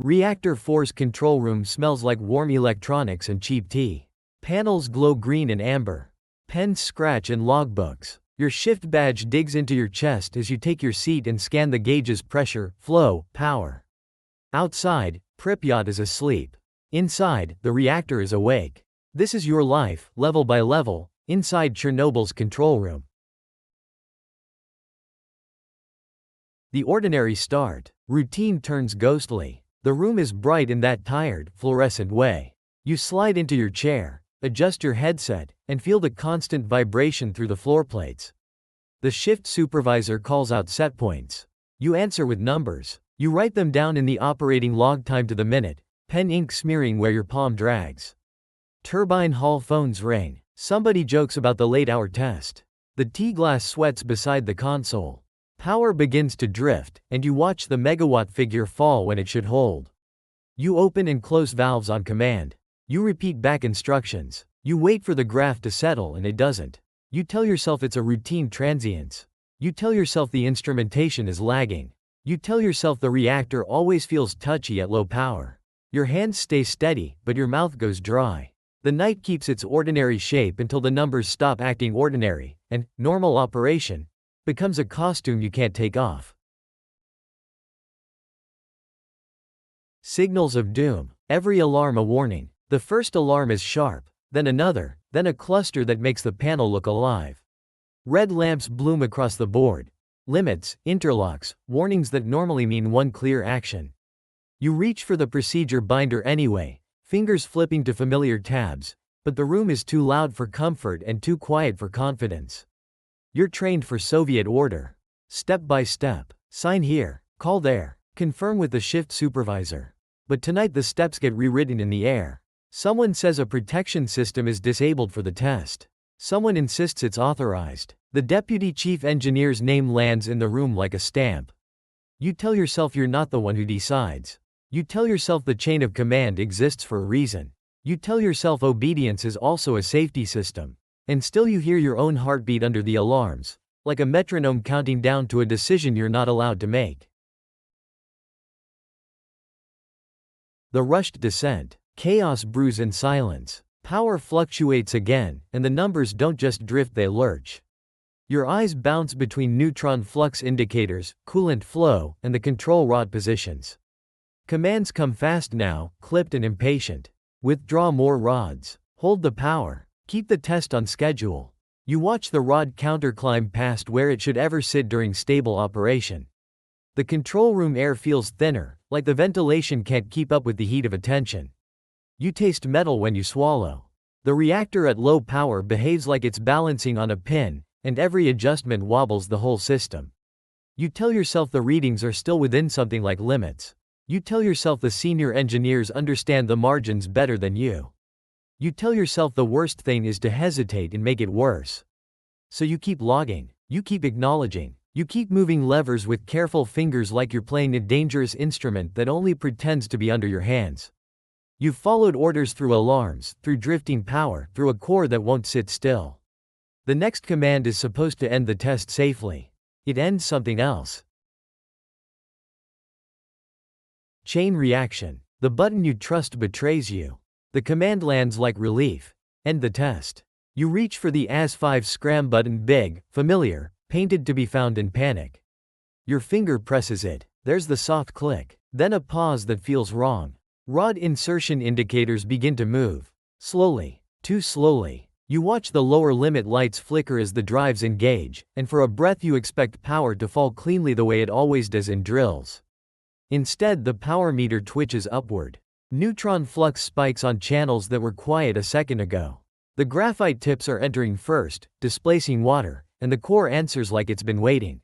Reactor 4's control room smells like warm electronics and cheap tea. Panels glow green and amber. Pens scratch in logbooks. Your shift badge digs into your chest as you take your seat and scan the gauges: pressure, flow, power. Outside, Pripyat is asleep. Inside, the reactor is awake. This is your life, level by level, inside Chernobyl's control room. The ordinary start. Routine turns ghostly. The room is bright in that tired, fluorescent way. You slide into your chair, adjust your headset, and feel the constant vibration through the floor plates. The shift supervisor calls out set points. You answer with numbers. You write them down in the operating log, time to the minute, pen ink smearing where your palm drags. Turbine hall phones ring. Somebody jokes about the late-hour test. The tea glass sweats beside the console. Power begins to drift, and you watch the megawatt figure fall when it should hold. You open and close valves on command. You repeat back instructions. You wait for the graph to settle, and it doesn't. You tell yourself it's a routine transience. You tell yourself the instrumentation is lagging. You tell yourself the reactor always feels touchy at low power. Your hands stay steady, but your mouth goes dry. The night keeps its ordinary shape until the numbers stop acting ordinary, and normal operation becomes a costume you can't take off. Signals of doom. Every alarm a warning. The first alarm is sharp, then another, then a cluster that makes the panel look alive. Red lamps bloom across the board. Limits, interlocks, warnings that normally mean one clear action. You reach for the procedure binder anyway, fingers flipping to familiar tabs, but the room is too loud for comfort and too quiet for confidence. You're trained for Soviet order. Step by step. Sign here, call there, confirm with the shift supervisor. But tonight the steps get rewritten in the air. Someone says a protection system is disabled for the test. Someone insists it's authorized. The deputy chief engineer's name lands in the room like a stamp. You tell yourself you're not the one who decides. You tell yourself the chain of command exists for a reason. You tell yourself obedience is also a safety system. And still you hear your own heartbeat under the alarms, like a metronome counting down to a decision you're not allowed to make. The rushed descent. Chaos brews in silence. Power fluctuates again, and the numbers don't just drift, they lurch. Your eyes bounce between neutron flux indicators, coolant flow, and the control rod positions. Commands come fast now, clipped and impatient. Withdraw more rods. Hold the power. Keep the test on schedule. You watch the rod counter climb past where it should ever sit during stable operation. The control room air feels thinner, like the ventilation can't keep up with the heat of attention. You taste metal when you swallow. The reactor at low power behaves like it's balancing on a pin, and every adjustment wobbles the whole system. You tell yourself the readings are still within something like limits. You tell yourself the senior engineers understand the margins better than you. You tell yourself the worst thing is to hesitate and make it worse. So you keep logging, you keep acknowledging, you keep moving levers with careful fingers like you're playing a dangerous instrument that only pretends to be under your hands. You've followed orders through alarms, through drifting power, through a core that won't sit still. The next command is supposed to end the test safely. It ends something else. Chain reaction. The button you trust betrays you. The command lands like relief. End the test. You reach for the AS5 scram button, big, familiar, painted to be found in panic. Your finger presses it. There's the soft click. Then a pause that feels wrong. Rod insertion indicators begin to move. Slowly. Too slowly. You watch the lower limit lights flicker as the drives engage, and for a breath you expect power to fall cleanly the way it always does in drills. Instead, the power meter twitches upward. Neutron flux spikes on channels that were quiet a second ago. The graphite tips are entering first, displacing water, and the core answers like it's been waiting.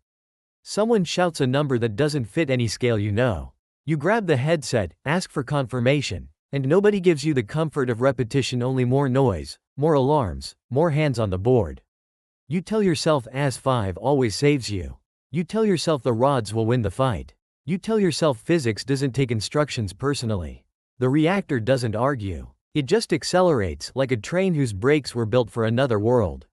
Someone shouts a number that doesn't fit any scale you know. You grab the headset, ask for confirmation, and nobody gives you the comfort of repetition, only more noise, more alarms, more hands on the board. You tell yourself AS5 always saves you. You tell yourself the rods will win the fight. You tell yourself physics doesn't take instructions personally. The reactor doesn't argue. It just accelerates like a train whose brakes were built for another world.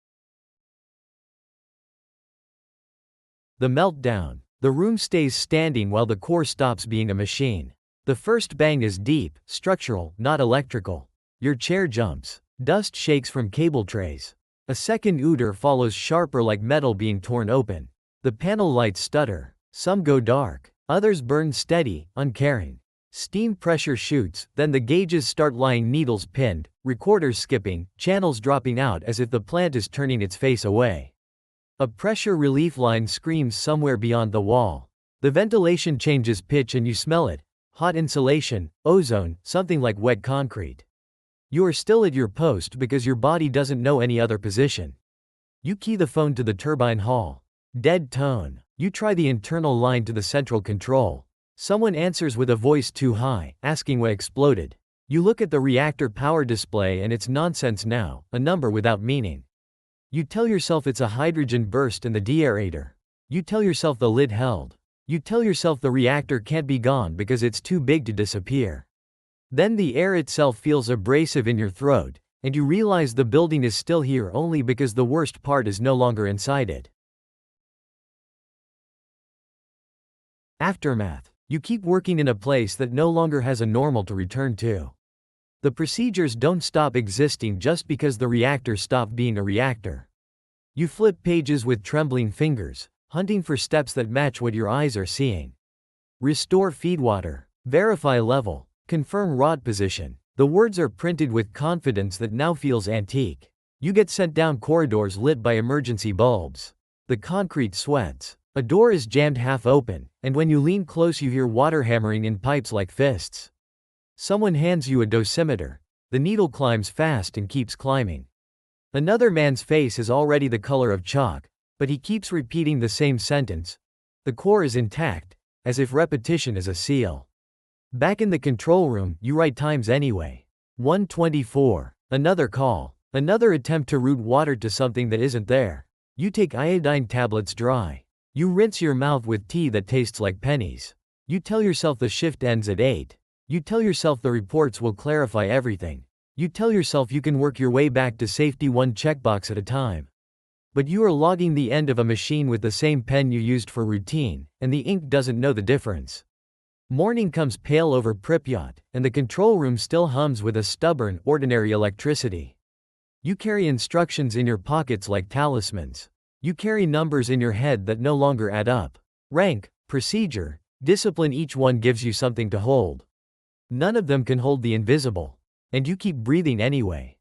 The meltdown. The room stays standing while the core stops being a machine. The first bang is deep, structural, not electrical. Your chair jumps. Dust shakes from cable trays. A second odor follows, sharper, like metal being torn open. The panel lights stutter. Some go dark. Others burn steady, uncaring. Steam pressure shoots, then the gauges start lying, needles pinned, recorders skipping, channels dropping out as if the plant is turning its face away. A pressure relief line screams somewhere beyond the wall. The ventilation changes pitch and you smell it. Hot insulation, ozone, something like wet concrete. You are still at your post because your body doesn't know any other position. You key the phone to the turbine hall. Dead tone. You try the internal line to the central control. Someone answers with a voice too high, asking what exploded. You look at the reactor power display and it's nonsense now, a number without meaning. You tell yourself it's a hydrogen burst in the deaerator. You tell yourself the lid held. You tell yourself the reactor can't be gone because it's too big to disappear. Then the air itself feels abrasive in your throat, and you realize the building is still here only because the worst part is no longer inside it. Aftermath. You keep working in a place that no longer has a normal to return to. The procedures don't stop existing just because the reactor stopped being a reactor. You flip pages with trembling fingers, hunting for steps that match what your eyes are seeing. Restore feedwater. Verify level. Confirm rod position. The words are printed with confidence that now feels antique. You get sent down corridors lit by emergency bulbs. The concrete sweats. A door is jammed half open, and when you lean close you hear water hammering in pipes like fists. Someone hands you a dosimeter. The needle climbs fast and keeps climbing. Another man's face is already the color of chalk, but he keeps repeating the same sentence. The core is intact, as if repetition is a seal. Back in the control room, you write times anyway. 1:24. Another call. Another attempt to route water to something that isn't there. You take iodine tablets dry. You rinse your mouth with tea that tastes like pennies. You tell yourself the shift ends at 8. You tell yourself the reports will clarify everything. You tell yourself you can work your way back to safety one checkbox at a time. But you are logging the end of a machine with the same pen you used for routine, and the ink doesn't know the difference. Morning comes pale over Pripyat, and the control room still hums with a stubborn, ordinary electricity. You carry instructions in your pockets like talismans. You carry numbers in your head that no longer add up. Rank, procedure, discipline, each one gives you something to hold. None of them can hold the invisible. And you keep breathing anyway.